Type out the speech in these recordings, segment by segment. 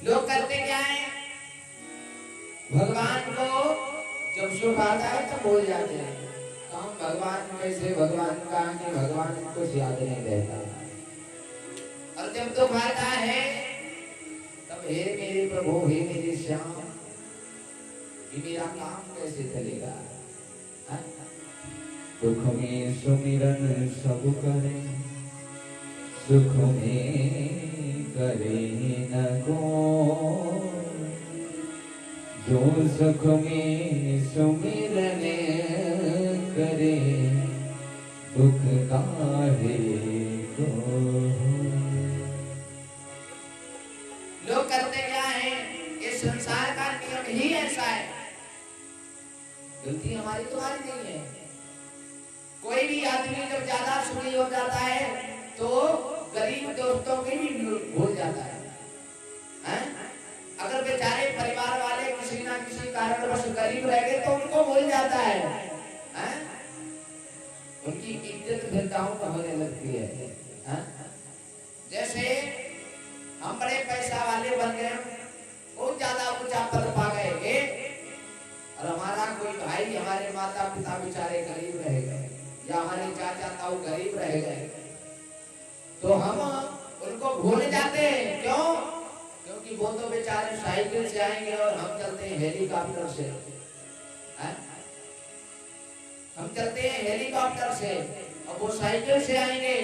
लोग करते क्या है, भगवान को जब सुख आता है तब भूल जाते हैं। हम भगवान कैसे, भगवान का कि भगवान कुछ याद नहीं रहता, और जब दुख आता है तब हे मेरे प्रभु, हे मेरे श्याम, ये मेरा काम कैसे चलेगा। दुख में सुमिरन सब करे, सुख में करे न को। जो सुख में सुमिरन करे, दुख काहे को। लोग करते क्या है, ये संसार का नियम ही ऐसा है। गलती हमारी तुम्हारी नहीं है। कोई भी आदमी जब ज्यादा सुखी हो जाता है तो गरीब दोस्तों की भी भूल जाता है, अगर बेचारे परिवार वाले किसी ना किसी कारणवश गरीब रह गए तो उनको भूल जाता है, उनकी इज्जत फिरताओं का होने लगती है। जैसे हम बड़े पैसा वाले बन गए, बहुत ज्यादा ऊंचा पद पा गए, और हमारा कोई भाई, हमारे माता पिता बेचारे गरीब रह गए, या हमारे चाचा ताऊ गरीब रह गए, तो हम उनको भूल जाते हैं। क्यों? क्योंकि वो तो बेचारे साइकिल से आएंगे और हम चलते हैं हेलीकॉप्टर से। हम चलते हैं हेलीकॉप्टर से और वो साइकिल से आएंगे।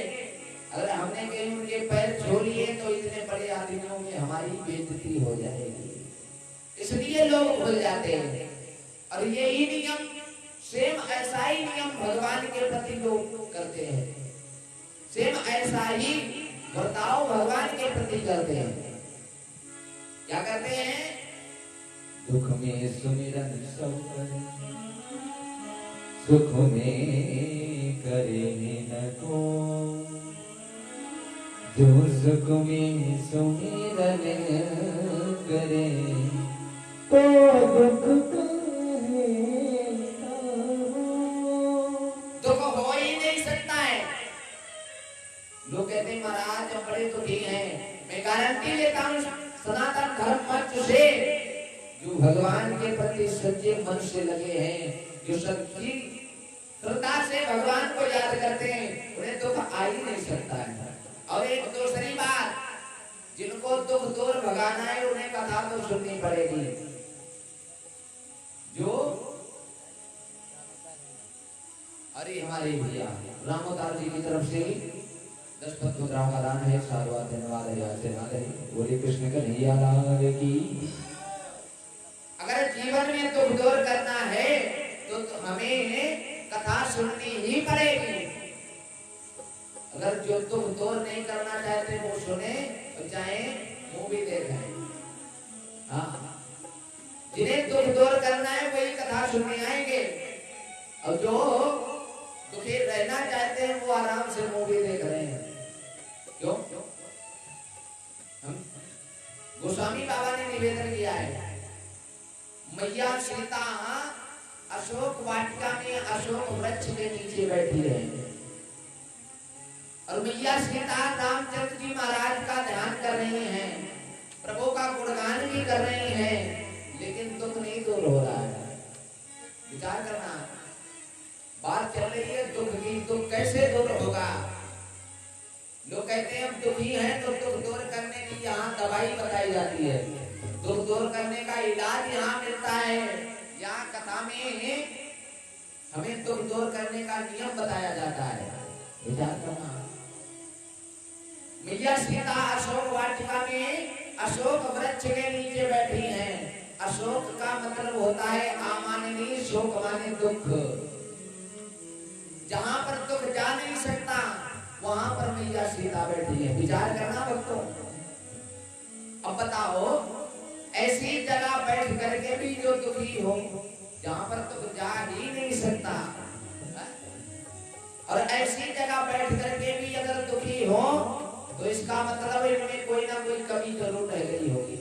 अगर हमने कहीं उनके पैर छू लिए तो इतने बड़े आदमियों में हमारी बेइज्जती हो जाएगी, इसलिए लोग भूल जाते हैं। और यही नियम, सेम ऐसा ही नियम भगवान के प्रति लोग करते हैं, सेम ऐसा ही बर्ताव भगवान के प्रति करते हैं। क्या करते हैं? दुख में सुमिरन सब करे, सुख में करे न को। जो सुख में सुमिरन करे, तो दुख दुख हो ही नहीं सकता है। लोग कहते हैं महाराज हम बड़े दुखी हैं। मैं गारंटी लेता हूँ सनातन धर्म मंच से, जो भगवान के प्रति सच्चे मन से लगे हैं, जो सच्ची श्रद्धा से भगवान को याद करते हैं, उन्हें दुख आ ही नहीं सकता है। और एक दूसरी बात, जिनको दुख दूर भगाना है उन्हें कथा तो सुननी पड़ेगी। जो अरे हमारे भैया रामोदार जी की तरफ से 10 पद मुद्राओं का दान है, साधुवाद धन्यवाद है, आशीर्वाद है। बोले कृष्ण कन्हैया लाल की। अगर जीवन में दुख दूर करना है तो हमें कथा सुननी ही पड़ेगी। अगर जो दुख दूर नहीं करना चाहते वो सुने, तो चाहे मूवी देखें। हाँ, जिन्हें दुख दूर करना है वही कथा सुनने आएंगे, और जो दुखी रहना चाहते हैं वो आराम से मूवी देख रहे हैं। क्यों? गोस्वामी बाबा ने निवेदन किया है, मैया सीता अशोक वाटिका में अशोक वृक्ष के नीचे बैठी है, और मैया सीता रामचंद्र जी महाराज का ध्यान कर रही हैं, प्रभु का गुणगान भी कर रही हैं, लेकिन दुख नहीं दूर हो रहा है। विचार करना, बात चल रही है दुख की, दुख कैसे दूर होगा। लोग कहते हैं हम दुखी हैं तो दुख दूर करने की यहाँ दवाई बताई जाती है, दुख दूर करने का इलाज यहाँ मिलता है। यहाँ कथा में हमें दुख दूर करने का नियम बताया जाता है। विचार करना, मैया सीता अशोक वाटिका में अशोक वृक्ष के नीचे बैठी हैं। अशोक का मतलब होता है अमाननीय, शोक माने दुख। जहां पर दुख जा नहीं सकता वहां पर मैया सीता बैठी है। विचार करना भक्तों। अब बताओ, ऐसी जगह बैठ करके भी जो दुखी हो, जहां पर दुख जा ही नहीं सकता, और ऐसी जगह बैठ करके भी अगर दुखी हो तो इसका मतलब इनमें कोई ना कोई कमी जरूर रह गई होगी।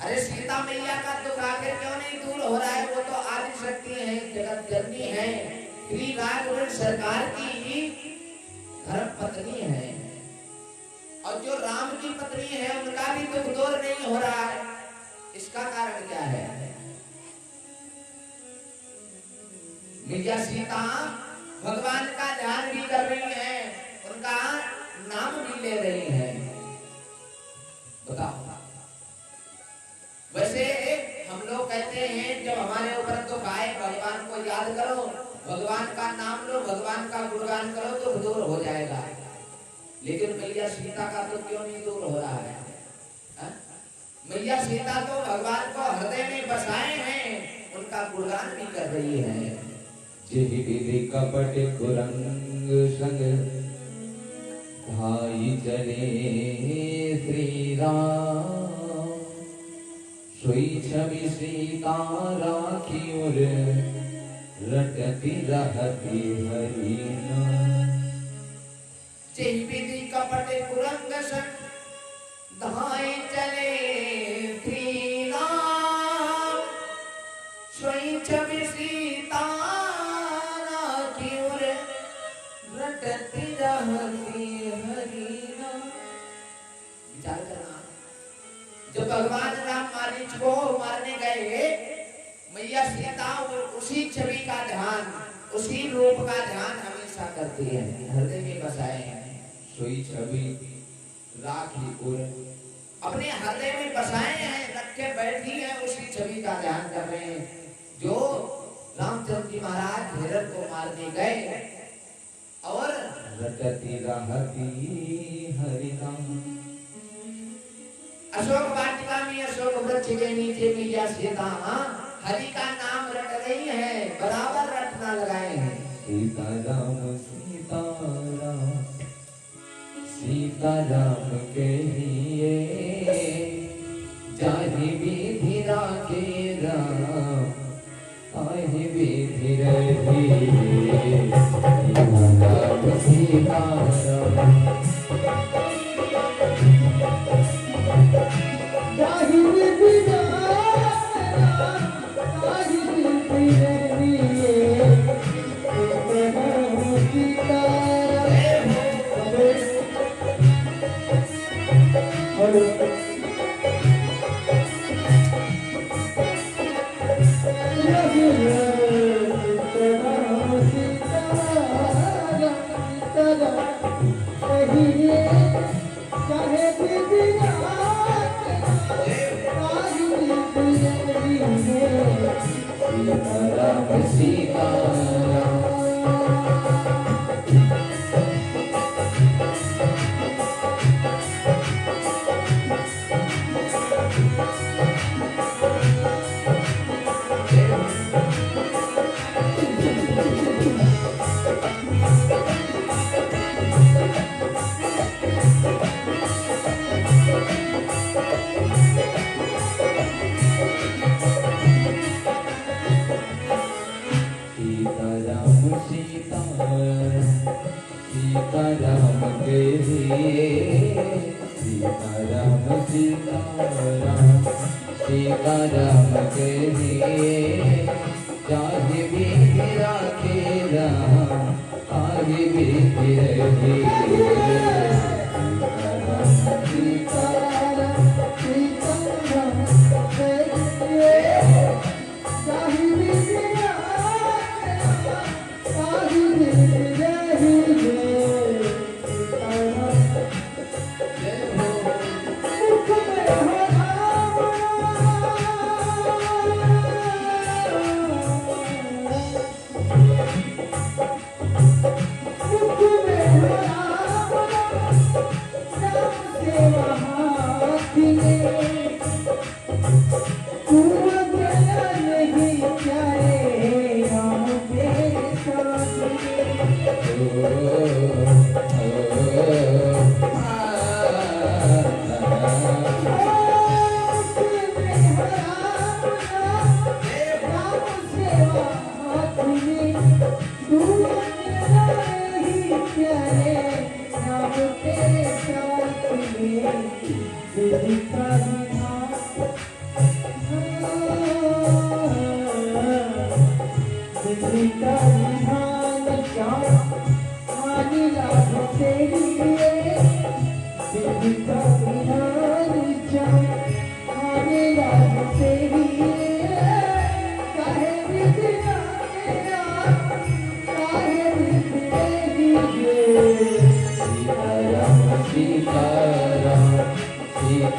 अरे सीता मैया का दुख आखिर क्यों नहीं दूर हो रहा है? वो तो आदि शक्ति है, जगत जननी है, श्री राघव सरकार की धर्म पत्नी है। और जो राम की पत्नी है उनका भी दुख दूर नहीं हो रहा है। इसका कारण क्या है? मैया सीता भगवान का ध्यान भी कर रही हैं, उनका नाम भी ले रही हैं। बताओ, वैसे हम लोग कहते हैं जब हमारे ऊपर दुख आए भगवान को याद करो, भगवान का नाम लो, भगवान का गुणगान करो तो दूर हो जाएगा। लेकिन मैया सीता का तो क्यों नहीं दूर हो रहा है? मैया सीता तो भगवान को हृदय में बसाए हैं, उनका गुणगान भी कर रही है। जेहि विधि कपट कुरंग संग भाई चले श्री राम, सोई छवि सीता राखी और रटती रहती हरि नाम। जेहि विधि कपट कुरंग संग धाई चले श्री राम, सोई छवि सीता राखी और रटती रहती हरि नाम। विचार करना, जब भगवान राम मारीच को मारने गए, मैया सीता उसी छवि का ध्यान, उसी रूप का ध्यान हमेशा करती है, हृदय में बसाए हैं। सोई छवि राखी और अपने हृदय में बसाए हैं, रखे बैठी हैं, उसी छवि का ध्यान कर रहे हैं। जो रामचंद्र जी महाराज हिरण को मारने गए और रटती रहती हरि नाम। अशोक वाटिका में अशोक वृक्ष के नीचे मैया सीता हरि का नाम रट रही है, बराबर रटना लगाए हैं। सीता राम सीता राम सीता राम के लिए जाहि विधि राखे राम, ताहि विधि रही राम सीता राम। जाहि विधि राखे राम, ताहि विधि रही राम सीता राम।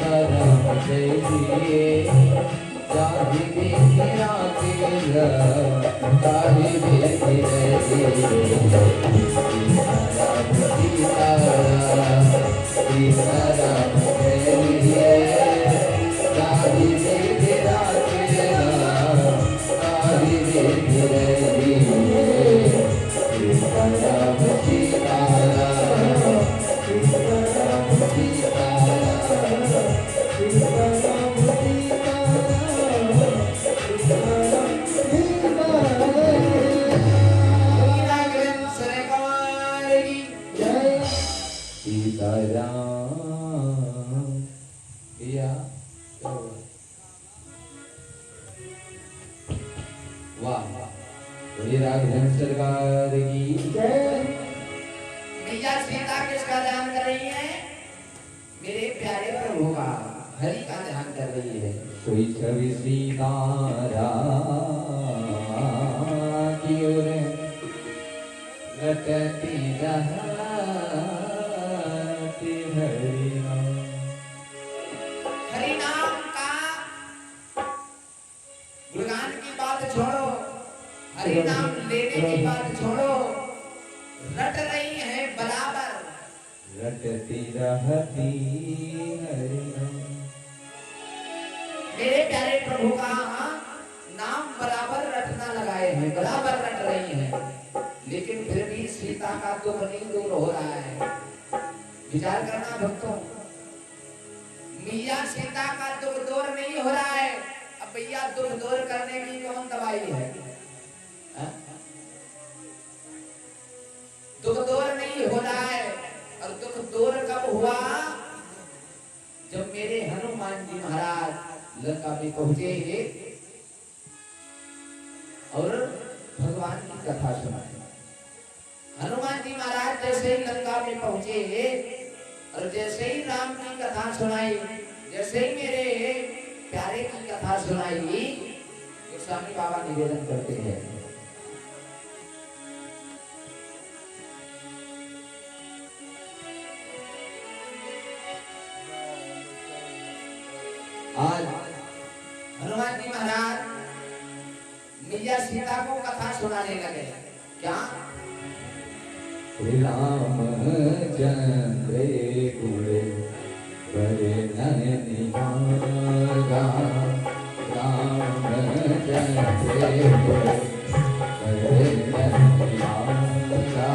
सीताराम जय दिए जाहि देखी राकेल ताहि देखी रहे सीताराम सीताराम जय दिए जाहि देखी राकेल ताहि देखी रहे सीताराम सरकार की जय। मैया सीता किसका ध्यान कर रही है? मेरे प्यारे प्रभु का, हरि का ध्यान कर रही है। सोई छवि सीतारा की ओर रटती रहती हरि नाम। हरि नाम का गुणगान की बात छोड़ो, हरि नाम लेने की बात छोड़ो, रट रही है बराबर, रटती रहती हरि नाम। मेरे प्यारे प्रभु का नाम बराबर रटना लगाए हैं, बराबर रट रही हैं, लेकिन फिर भी सीता का दुख नहीं दूर हो रहा है। विचार करना भक्तों, मैया सीता का दुख दूर नहीं हो रहा है। अब भैया दुख दूर करने की कौन दवाई है? दुख दूर नहीं हो रहा है। और दुख दूर कब हुआ? जब मेरे हनुमान जी महाराज लंका में पहुंचे और भगवान की कथा सुनाई। हनुमान जी महाराज जैसे ही लंका में पहुंचे और जैसे ही राम की कथा सुनाई, जैसे ही मेरे प्यारे की कथा सुनाई, गोस्वामी बाबा निवेदन करते हैं, आज हनुमान जी महाराज मैया सीता को कथा सुनाने लगे। क्या? राम चंद्र गुरे बरे नयनि भागा। राम चंद्र गुरे बरे नयनि भागा।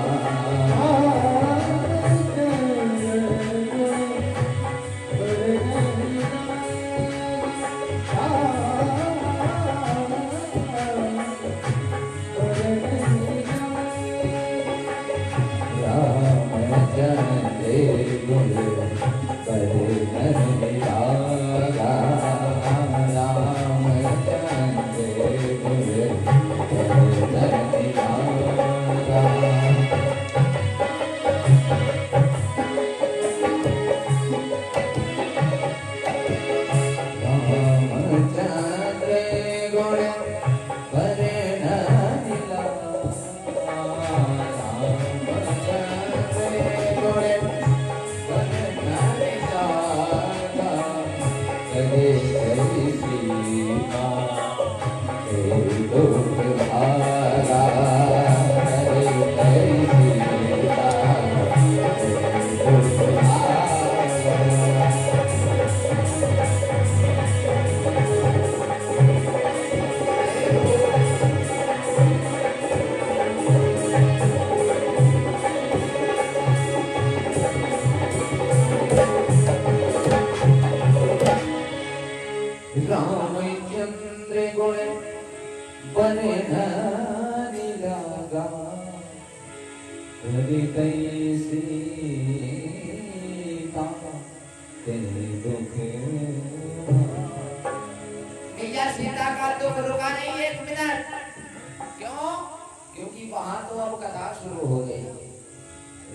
मैया सीता का दुख रुका नहीं एक मिनट। क्यों? क्योंकि वहां तो अब कथा शुरू हो गई।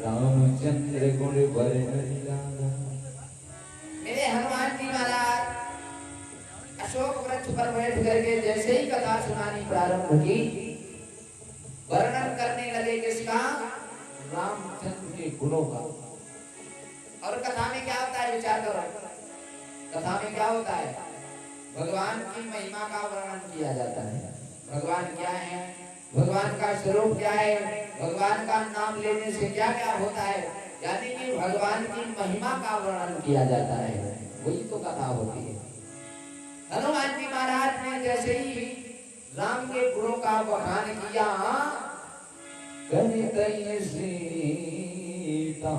रामचंद्र गुण वर्णन लागा। मेरे हनुमान जी महाराज अशोक वृक्ष पर बैठ करके जैसे ही कथा सुनानी प्रारंभ की, वर्णन करने लगे किसका? रामचंद्र के गुणों का। और कथा में क्या होता है विचार करो। कथा में क्या होता है? भगवान की महिमा का वर्णन किया जाता है। भगवान क्या है, भगवान का स्वरूप क्या है, भगवान का नाम लेने से क्या क्या होता है, यानी कि भगवान की महिमा का वर्णन किया जाता है। वही तो कथा होती है। हनुमान जी महाराज ने जैसे ही राम के गुणों का बखान किया, कही सीता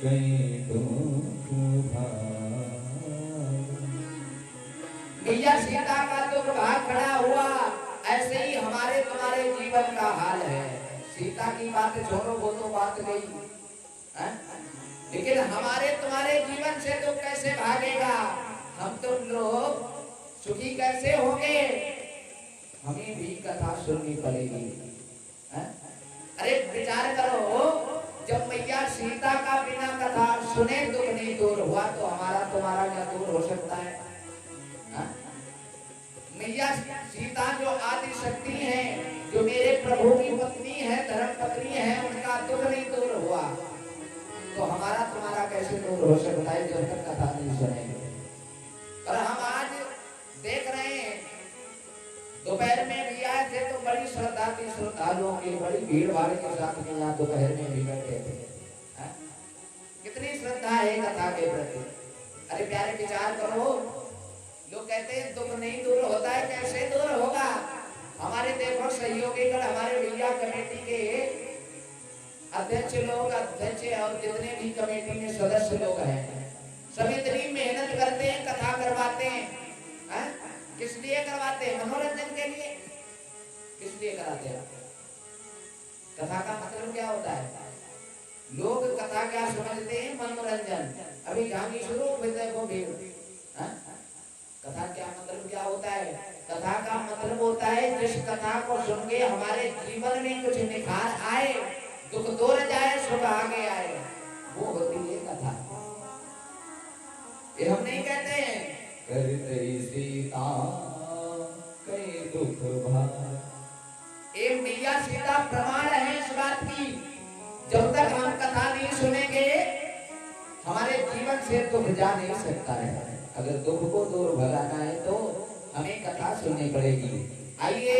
कहीं दुख भाग। मैया सीता का दुख भाग खड़ा हुआ। ऐसे ही हमारे तुम्हारे जीवन का हाल है। सीता की बात छोड़ो, वो तो बात गई है? लेकिन हमारे तुम्हारे जीवन से तो कैसे भागेगा? हम तुम लोग सुखी कैसे होंगे? हमें भी कथा सुननी पड़ेगी। है? अरे विचार करो, जब मैया सीता का बिना कथा सुने दुख नहीं दूर हुआ, तो हमारा तुम्हारा क्या दूर हो सकता है? मैया सीता जो आदि शक्ति है, जो मेरे प्रभु की पत्नी है, धर्म पत्नी है, उनका दुख नहीं दूर हुआ, तो हमारा तुम्हारा कैसे दूर हो सकता है जब तक कथा नहीं सुनेंगे? और हम आज देख रहे हैं, दोपहर में भी आए थे तो बड़ी श्रद्धा थी, श्रद्धालुओं की बड़ी भीड़ भाड़ के साथ में यहाँ दोपहर में भी बैठे थे। कितनी श्रद्धा है कथा के प्रति। अरे प्यारे विचार करो, लोग कहते हैं दुख नहीं दूर होता है, कैसे दूर होगा? हमारे देखो सहयोगी कर, हमारे भैया कमेटी के अध्यक्ष लोग, अध्यक्ष और जितने भी कमेटी में सदस्य लोग हैं, सब इतनी मेहनत करते हैं, कथा करवाते हैं। किस लिए करवाते हैं? मनोरंजन के लिए। किस लिए कराते हैं? कथा का मतलब क्या होता है? लोग कथा क्या समझते हैं? मनोरंजन। अभी झांकी शुरू हुई देखो भीड़। कथा क्या मतलब क्या होता है? कथा का मतलब होता है जिस कथा को सुन के हमारे जीवन में कुछ निखार आए, दुख दूर जाए, सुख आगे आए, वो होती है कथा। ये हम नहीं कहते हैं करते सीता कई दुख भाग। ये मैया सीता प्रमाण है इस बात की। जब तक हम कथा नहीं सुनेंगे, हमारे जीवन से दुख जा नहीं सकता है। अगर दुख को दूर भगाना है तो हमें कथा सुननी पड़ेगी। आइए,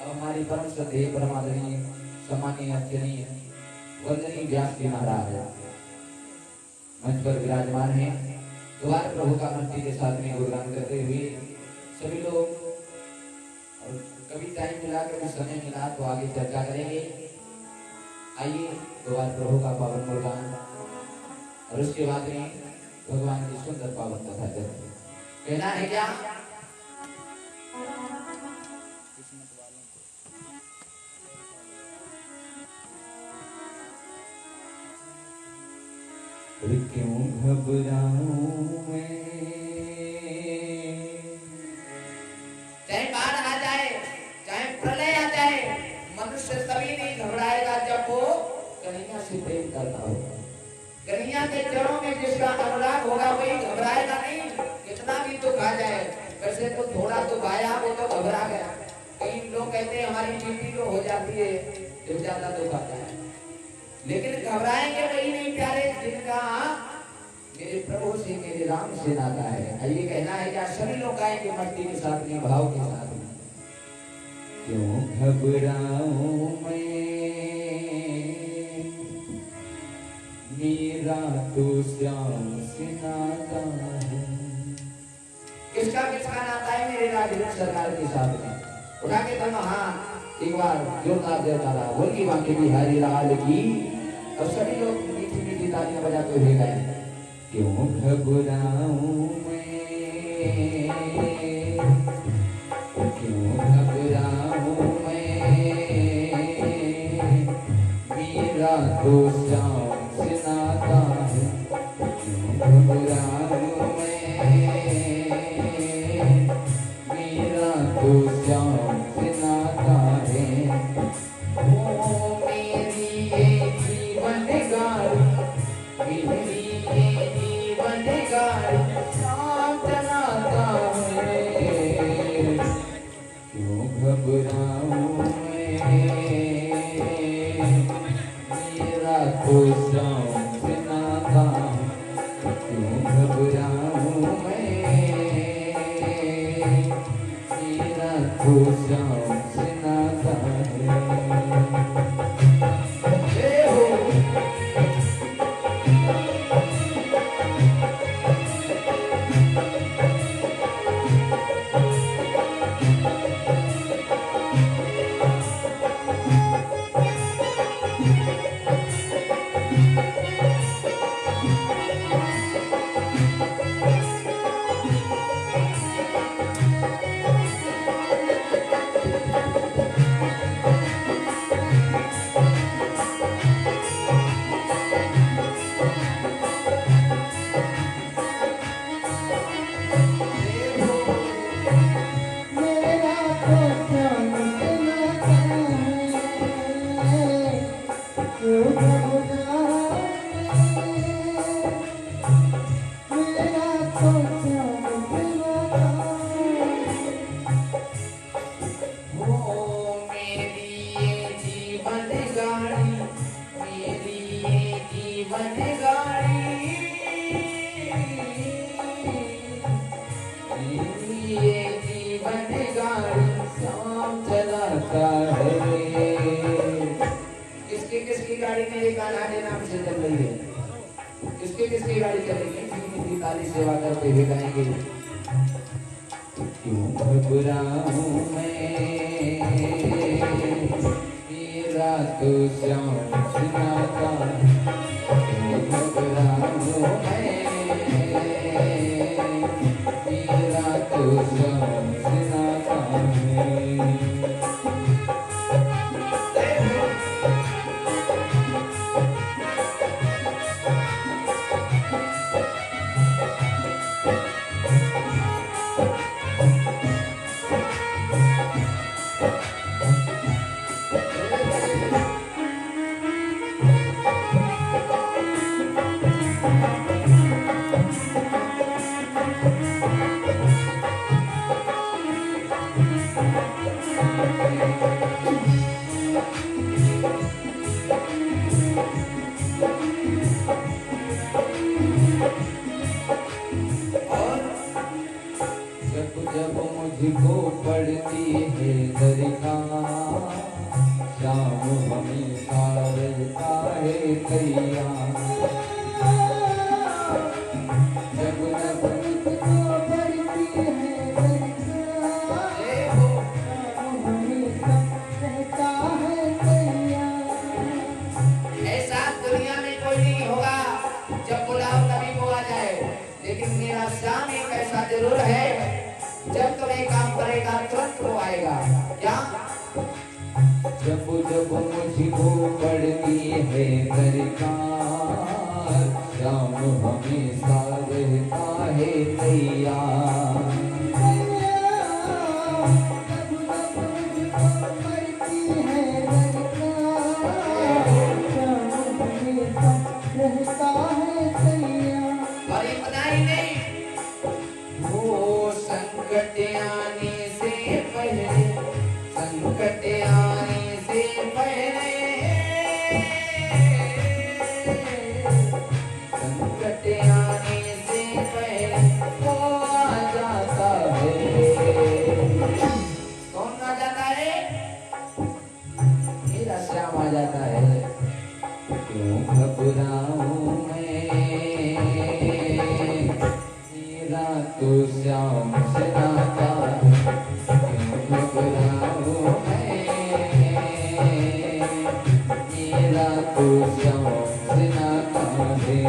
अब हमारी परम श्रद्धेय परमादरणीय सम्मानीय आचार्य वंदनीय व्यास जी महाराज मंच पर विराजमान है। द्वार प्रभु का मूर्ति के साथ में गुणगान करते हुए सभी लोग, और कभी टाइम मिला, कभी समय मिला तो आगे चर्चा करेंगे। आइए द्वार प्रभु का पावन गुणगान, और उसके बाद में भगवान की सुंदर पावन कथा करेंगे। कहना है क्या? क्यों घबराऊं मैं? चाहे बाढ़ आ जाए, चाहे प्रलय आ जाए, मनुष्य तभी नहीं घबराएगा जब वो कन्हैया से प्रेम करता होगा। कन्हैया के चरणों में जिसका अनुराग होगा वही घबराएगा नहीं, कितना भी दुख आ जाए। वैसे तो थोड़ा दुख आया वो तो घबरा गया। कई लोग कहते हैं हमारी बीपी लो हो जाती है जब ज्यादा दुख आता है, लेकिन घबराएंगे वही नहीं प्यारे जिनका मेरे प्रभु से, मेरे राम से नाता है। आइए कहना है क्या? सभी लोग गाएंगे मस्ती के साथ में, भाव के साथ में। क्यों घबराऊं मैं, मेरा तो श्याम से नाता है। किसका किसका नाता है मेरे राजवीर सरकार के साथ में? उठा के तुम हाँ एक बार जोरदार जयकारा बोल की बाकी बिहारी लाल की। और सभी लोग मीठी मीठी तालियां बजाते हुए गाएं। क्यों घबराऊं मैं, क्यों घबराऊं मैं, मेरा तो श्याम से नाता है। क्यों घबराऊं मैं, मेरा तो श्याम से नाता है। ओ मेरी ये जीवन गाड़ी, मेरी ये जीवन गाड़ी, किसकी गाड़ी चलेगी? धीमी ताली सेवा करते हुए गाएंगे। क्यों घबराऊं मैं, मेरा तो श्याम सुनाता। क्यों घबराऊं मैं, मेरा तो श्याम सुनाता है। जब मुझको पड़ती है दरकार, शाम हमेशा रहता है तैयार। जब मुझको पड़ती है दरकार, शाम हमेशा रहता है तैयार। ऐसा दुनिया में कोई नहीं होगा, जब बुलाओ तभी वो आ जाए। लेकिन मेरा श्याम एक ऐसा जरूर है, जब तुम्हें काम करेगा तुरंत वो आएगा। क्या? जब मुझको पड़ती है दरकार, शाम हमेशा रहता है तैयार। बड़ी बनाई नहीं, वो संकट आने से पहले, संकट आने से पहले, संकट आने से पहले वो आ जाता है। कौन आ जाता है? मेरा श्याम आ जाता है। क्यों घबराऊं मैं, मेरा तो श्याम सुनाता। क्यों घबराऊं मैं, मेरा तो श्याम सुनाता है।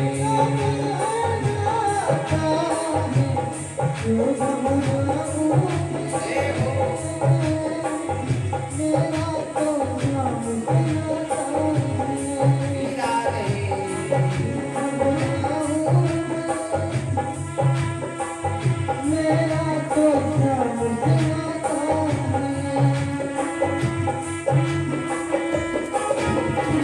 क्यों घबराऊं मेरा तो श्याम सुनाता है। मेरा नहीं, मेरा तो श्याम सुनाता है। मेरा तो श्याम सुनाता है।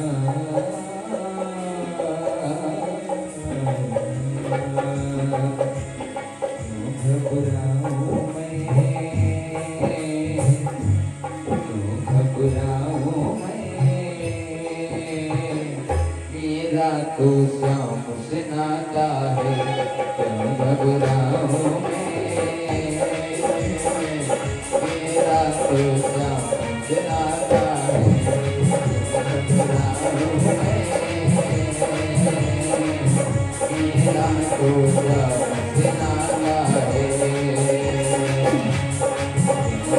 क्यों घबराऊं मैं, मेरा तो श्याम सुनाता है। घबराऊं मैं, मेरा तो श्याम सुनाता है।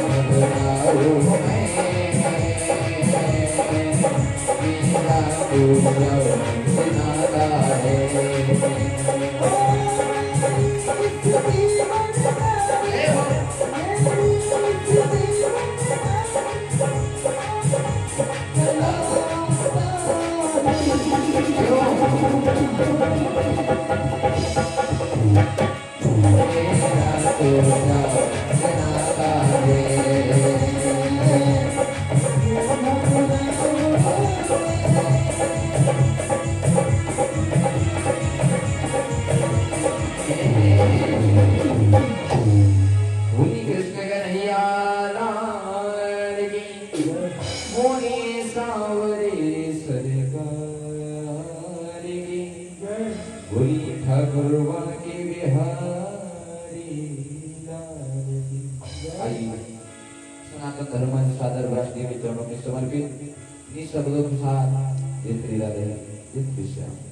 घबराऊं मैं, मेरा तो श्याम सुनाता है। सनातन धर्म सादर राष्ट्रीय चरणों में समर्पित निशब्दों के साथ जित